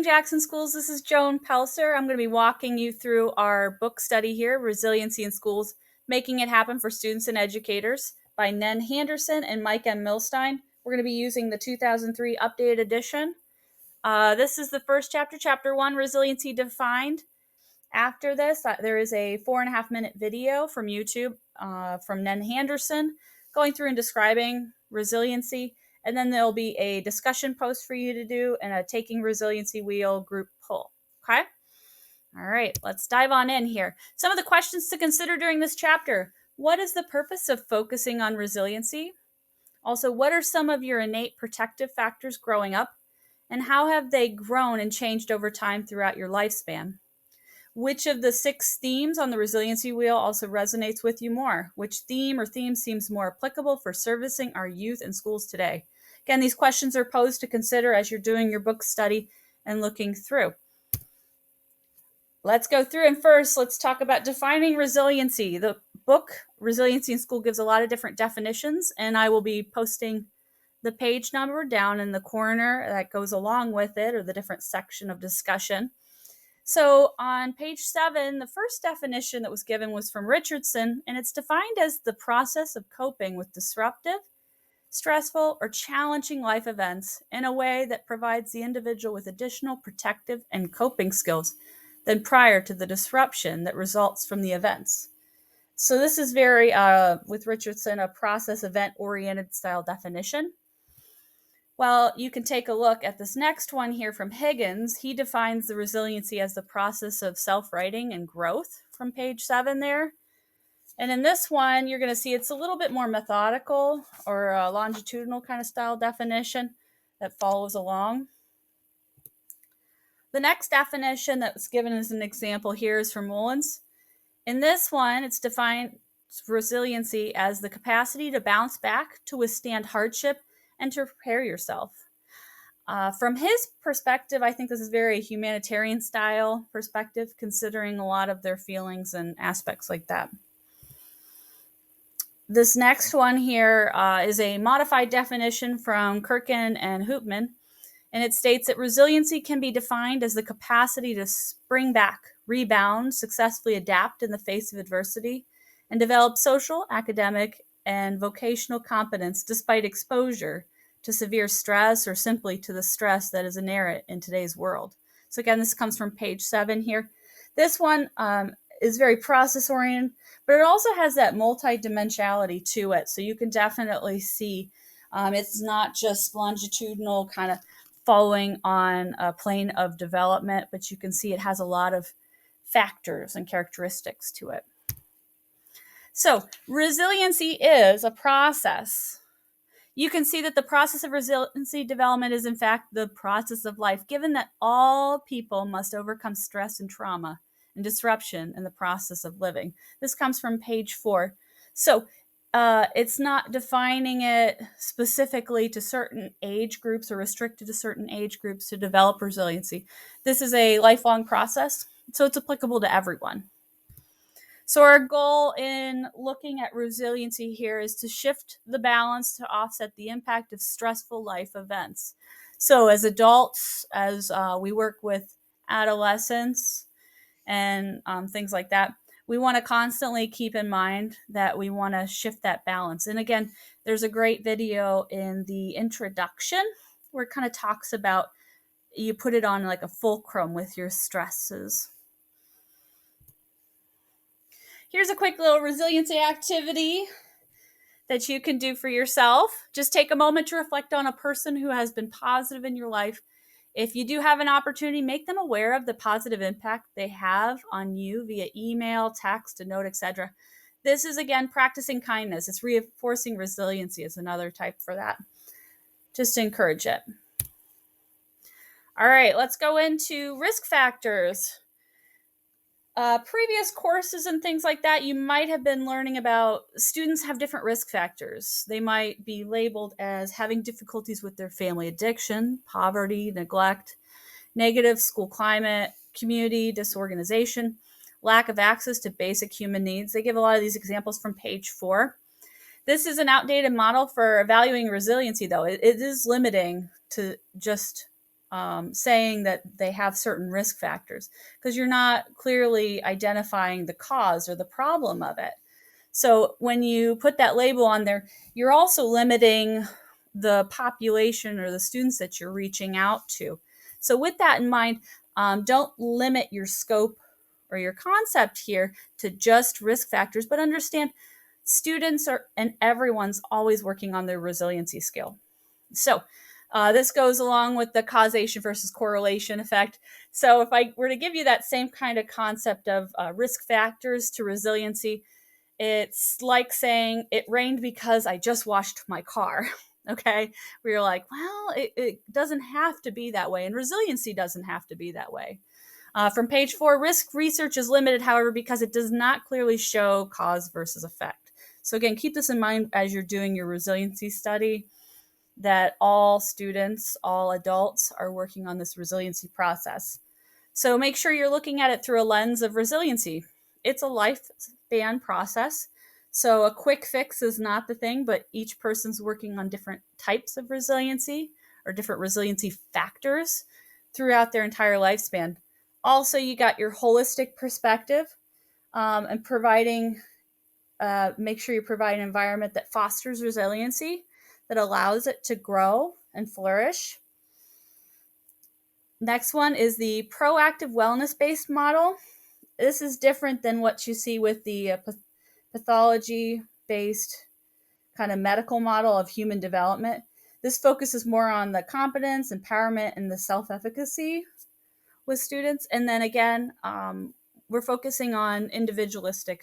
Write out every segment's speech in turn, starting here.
Jackson Schools. This is Joan Pelser. I'm going to be walking you through our book study here, Resiliency in Schools, Making It Happen for Students and Educators by Nen Henderson and Mike M. Milstein. We're going to be using the 2003 updated edition. This is the first chapter, Chapter 1, Resiliency Defined. After this, there is a 4.5-minute video from YouTube from Nen Henderson going through and describing resiliency. And then there'll be a discussion post for you to do and a Taking Resiliency Wheel group pull. Okay? All right, let's dive on in here. Some of the questions to consider during this chapter. What is the purpose of focusing on resiliency? Also, what are some of your innate protective factors growing up? And how have they grown and changed over time throughout your lifespan? Which of the 6 themes on the resiliency wheel also resonates with you more? Which theme or themes seems more applicable for servicing our youth in schools today? Again, these questions are posed to consider as you're doing your book study and looking through. Let's go through, and first, let's talk about defining resiliency. The book, Resiliency in School, gives a lot of different definitions, and I will be posting the page number down in the corner that goes along with it, or the different section of discussion. So on page 7, the first definition that was given was from Richardson, and it's defined as the process of coping with disruptive, stressful, or challenging life events in a way that provides the individual with additional protective and coping skills than prior to the disruption that results from the events. So this is very, with Richardson, a process event-oriented style definition. Well, you can take a look at this next one here from Higgins. He defines the resiliency as the process of self-righting and growth from page 7 there. And in this one, you're going to see it's a little bit more methodical or a longitudinal kind of style definition that follows along. The next definition that was given as an example here is from Mullins. In this one, it's defined resiliency as the capacity to bounce back, to withstand hardship, and to prepare yourself. From his perspective, I think this is very humanitarian style perspective, considering a lot of their feelings and aspects like that. This next one here is a modified definition from Kirkin and Hoopman, and it states that resiliency can be defined as the capacity to spring back, rebound, successfully adapt in the face of adversity, and develop social, academic, and vocational competence despite exposure to severe stress or simply to the stress that is inherent in today's world. So again, this comes from page 7 here. This one is very process-oriented, but it also has that multi-dimensionality to it. So you can definitely see it's not just longitudinal kind of following on a plane of development, but you can see it has a lot of factors and characteristics to it. So resiliency is a process. You can see that the process of resiliency development is in fact the process of life, given that all people must overcome stress and trauma and disruption in the process of living. This comes from page 4. So it's not defining it specifically to certain age groups or restricted to certain age groups to develop resiliency. This is a lifelong process, so it's applicable to everyone. So our goal in looking at resiliency here is to shift the balance to offset the impact of stressful life events. So as adults, as we work with adolescents and things like that, we want to constantly keep in mind that we want to shift that balance. And again, there's a great video in the introduction where it kind of talks about you put it on like a fulcrum with your stresses. Here's a quick little resiliency activity that you can do for yourself. Just take a moment to reflect on a person who has been positive in your life. If you do have an opportunity, make them aware of the positive impact they have on you via email, text, a note, etc. This is, again, practicing kindness. It's reinforcing resiliency is another type for that. Just to encourage it. All right, let's go into risk factors. Previous courses and things like that, you might have been learning about students have different risk factors. They might be labeled as having difficulties with their family addiction, poverty, neglect, negative school climate, community disorganization, lack of access to basic human needs. They give a lot of these examples from page 4. This is an outdated model for evaluating resiliency, though. It is limiting to just saying that they have certain risk factors, because you're not clearly identifying the cause or the problem of it. So when you put that label on there, you're also limiting the population or the students that you're reaching out to. So with that in mind, don't limit your scope or your concept here to just risk factors, but understand students are and everyone's always working on their resiliency skill. So this goes along with the causation versus correlation effect. So if I were to give you that same kind of concept of risk factors to resiliency, it's like saying it rained because I just washed my car. Okay. Where you're like, well, it doesn't have to be that way. And resiliency doesn't have to be that way. From page 4, risk research is limited, however, because it does not clearly show cause versus effect. So again, keep this in mind as you're doing your resiliency study, that all students, all adults are working on this resiliency process. So make sure you're looking at it through a lens of resiliency. It's a lifespan process. So a quick fix is not the thing, but each person's working on different types of resiliency or different resiliency factors throughout their entire lifespan. Also, you got your holistic perspective, and providing, make sure you provide an environment that fosters resiliency, that allows it to grow and flourish. Next one is the proactive wellness-based model. This is different than what you see with the pathology-based kind of medical model of human development. This focuses more on the competence, empowerment, and the self-efficacy with students. And then again, we're focusing on individualistic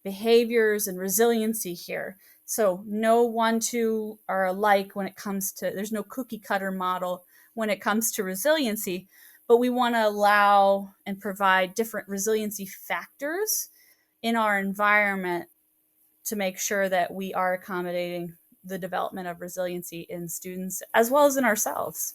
behaviors and resiliency here. So no one, two are alike when it comes to, there's no cookie cutter model when it comes to resiliency, but we want to allow and provide different resiliency factors in our environment to make sure that we are accommodating the development of resiliency in students as well as in ourselves.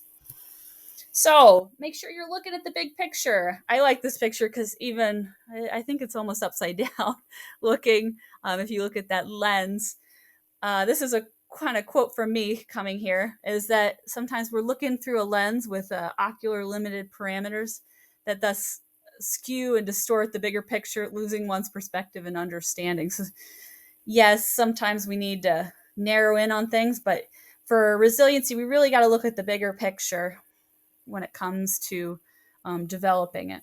So make sure you're looking at the big picture. I like this picture because even I think it's almost upside down looking. If you look at that lens, this is a kind of quote from me coming here, is that sometimes we're looking through a lens with ocular limited parameters that thus skew and distort the bigger picture, losing one's perspective and understanding. So yes, sometimes we need to narrow in on things, but for resiliency, we really got to look at the bigger picture when it comes to developing it.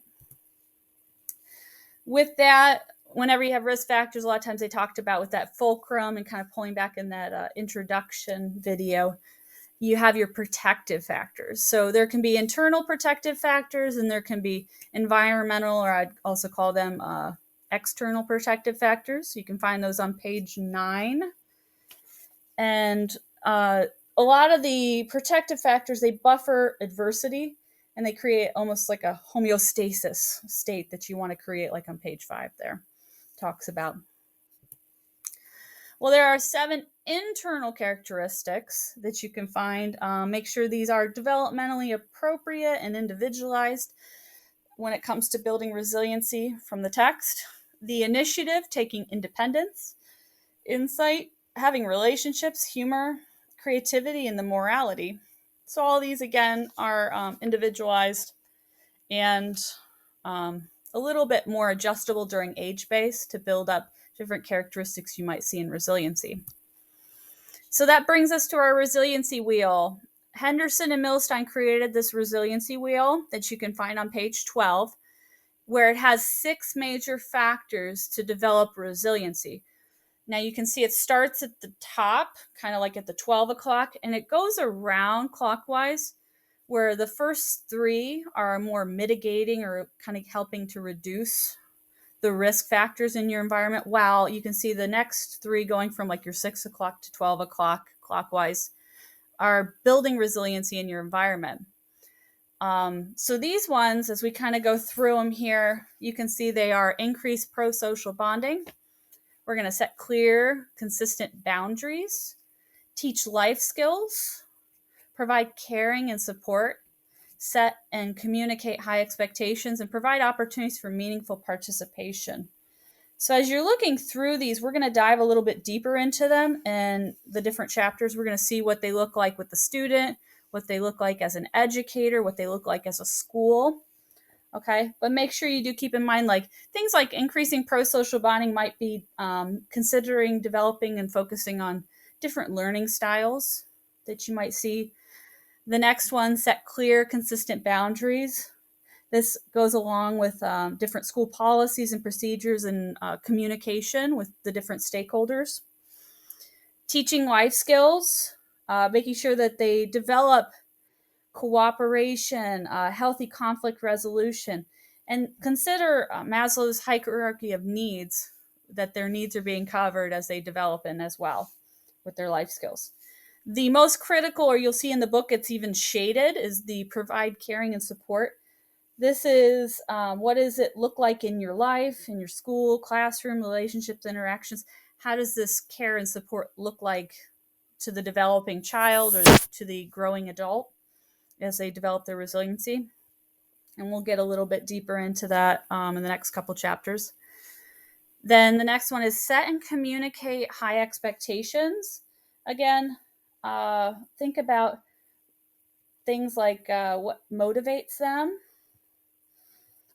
With that, whenever you have risk factors, a lot of times they talked about with that fulcrum and kind of pulling back in that introduction video, you have your protective factors. So there can be internal protective factors and there can be environmental, or I'd also call them external protective factors. You can find those on page 9. And a lot of the protective factors, they buffer adversity and they create almost like a homeostasis state that you want to create, like on page 5 there talks about. Well, there are 7 internal characteristics that you can find. Make sure these are developmentally appropriate and individualized when it comes to building resiliency from the text. The initiative, taking independence, insight, having relationships, humor, creativity, and the morality. So all these, again, are individualized and a little bit more adjustable during age base to build up different characteristics you might see in resiliency. So that brings us to our resiliency wheel. Henderson and Milstein created this resiliency wheel that you can find on page 12, where it has 6 major factors to develop resiliency. Now you can see it starts at the top, kind of like at the 12 o'clock, and it goes around clockwise, where the first 3 are more mitigating or kind of helping to reduce the risk factors in your environment, while you can see the next 3 going from like your 6 o'clock to 12 o'clock clockwise are building resiliency in your environment. So these ones, as we kind of go through them here, you can see they are increased pro-social bonding. We're going to set clear, consistent boundaries, teach life skills, provide caring and support, set and communicate high expectations, and provide opportunities for meaningful participation. So as you're looking through these, we're going to dive a little bit deeper into them and the different chapters. We're going to see what they look like with the student, what they look like as an educator, what they look like as a school. Okay, but make sure you do keep in mind like things like increasing pro-social bonding might be considering developing and focusing on different learning styles that you might see. The next one, set clear, consistent boundaries. This goes along with different school policies and procedures and communication with the different stakeholders. Teaching life skills, making sure that they develop cooperation, healthy conflict resolution, and consider Maslow's hierarchy of needs, that their needs are being covered as they develop in as well with their life skills. The most critical, or you'll see in the book it's even shaded, is the provide caring and support. This is what does it look like in your life, in your school, classroom, relationships, interactions? How does this care and support look like to the developing child or to the growing adult as they develop their resiliency? And we'll get a little bit deeper into that in the next couple chapters. Then the next one is set and communicate high expectations. Again, think about things like what motivates them,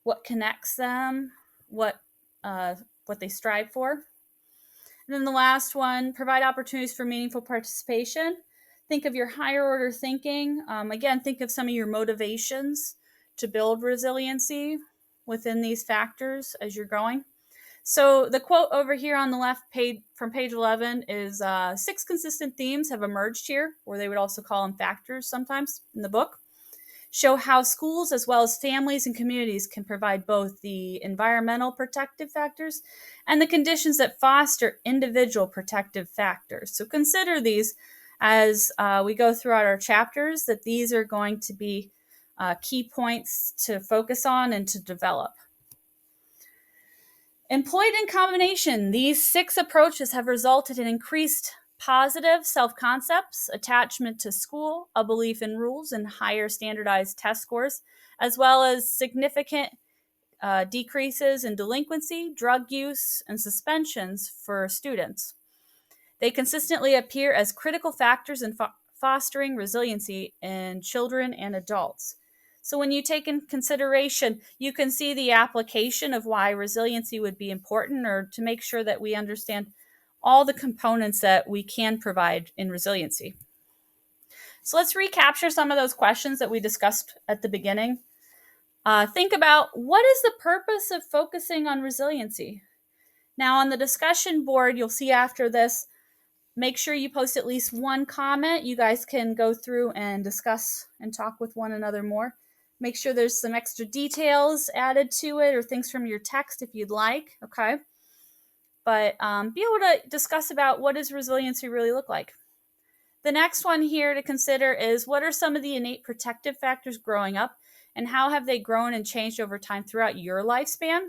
what connects them, what they strive for. And then the last one, provide opportunities for meaningful participation. Think of your higher order thinking. Again, think of some of your motivations to build resiliency within these factors as you're going. So the quote over here on the left page from page 11 is 6 consistent themes have emerged here, or they would also call them factors sometimes in the book. Show how schools as well as families and communities can provide both the environmental protective factors and the conditions that foster individual protective factors. So consider these as we go throughout our chapters, that these are going to be key points to focus on and to develop. Employed in combination, these 6 approaches have resulted in increased positive self-concepts, attachment to school, a belief in rules, and higher standardized test scores, as well as significant decreases in delinquency, drug use, and suspensions for students. They consistently appear as critical factors in fostering resiliency in children and adults. So when you take in consideration, you can see the application of why resiliency would be important, or to make sure that we understand all the components that we can provide in resiliency. So let's recapture some of those questions that we discussed at the beginning. Think about, what is the purpose of focusing on resiliency? Now on the discussion board, you'll see after this, make sure you post at least one comment. You guys can go through and discuss and talk with one another more. Make sure there's some extra details added to it or things from your text if you'd like, okay? But be able to discuss about what does resiliency really look like. The next one here to consider is, what are some of the innate protective factors growing up, and how have they grown and changed over time throughout your lifespan?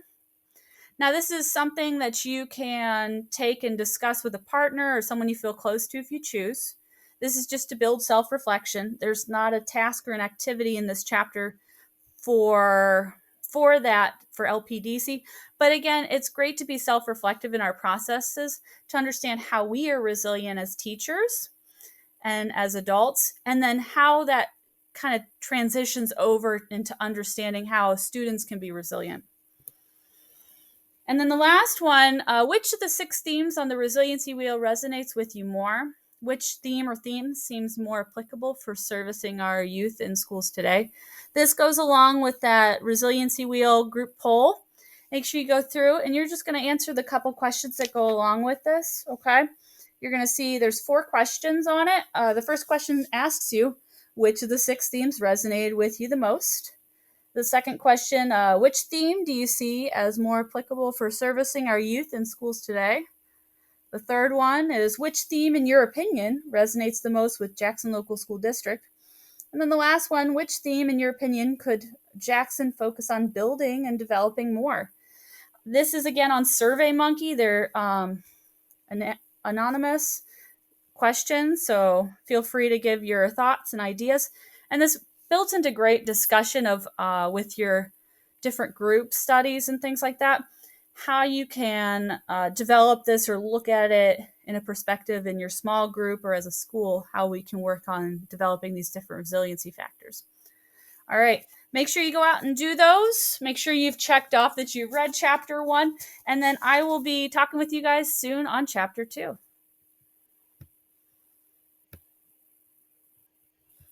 Now, this is something that you can take and discuss with a partner or someone you feel close to if you choose. This is just to build self-reflection. There's not a task or an activity in this chapter for LPDC. But again, it's great to be self-reflective in our processes to understand how we are resilient as teachers and as adults, and then how that kind of transitions over into understanding how students can be resilient. And then the last one, which of the 6 themes on the resiliency wheel resonates with you more? Which theme or themes seems more applicable for servicing our youth in schools today? This goes along with that resiliency wheel group poll. Make sure you go through, and you're just going to answer the couple questions that go along with this, okay? You're going to see there's 4 questions on it. The first question asks you, which of the 6 themes resonated with you the most? The second question, which theme do you see as more applicable for servicing our youth in schools today? The third one is, which theme, in your opinion, resonates the most with Jackson Local School District? And then the last one, which theme, in your opinion, could Jackson focus on building and developing more? This is, again, on SurveyMonkey. They're an anonymous questions, so feel free to give your thoughts and ideas. And this builds into great discussion of with your different group studies and things like that, how you can develop this or look at it in a perspective in your small group or as a school, how we can work on developing these different resiliency factors. All right. Make sure you go out and do those. Make sure you've checked off that you've read chapter 1. And then I will be talking with you guys soon on chapter 2.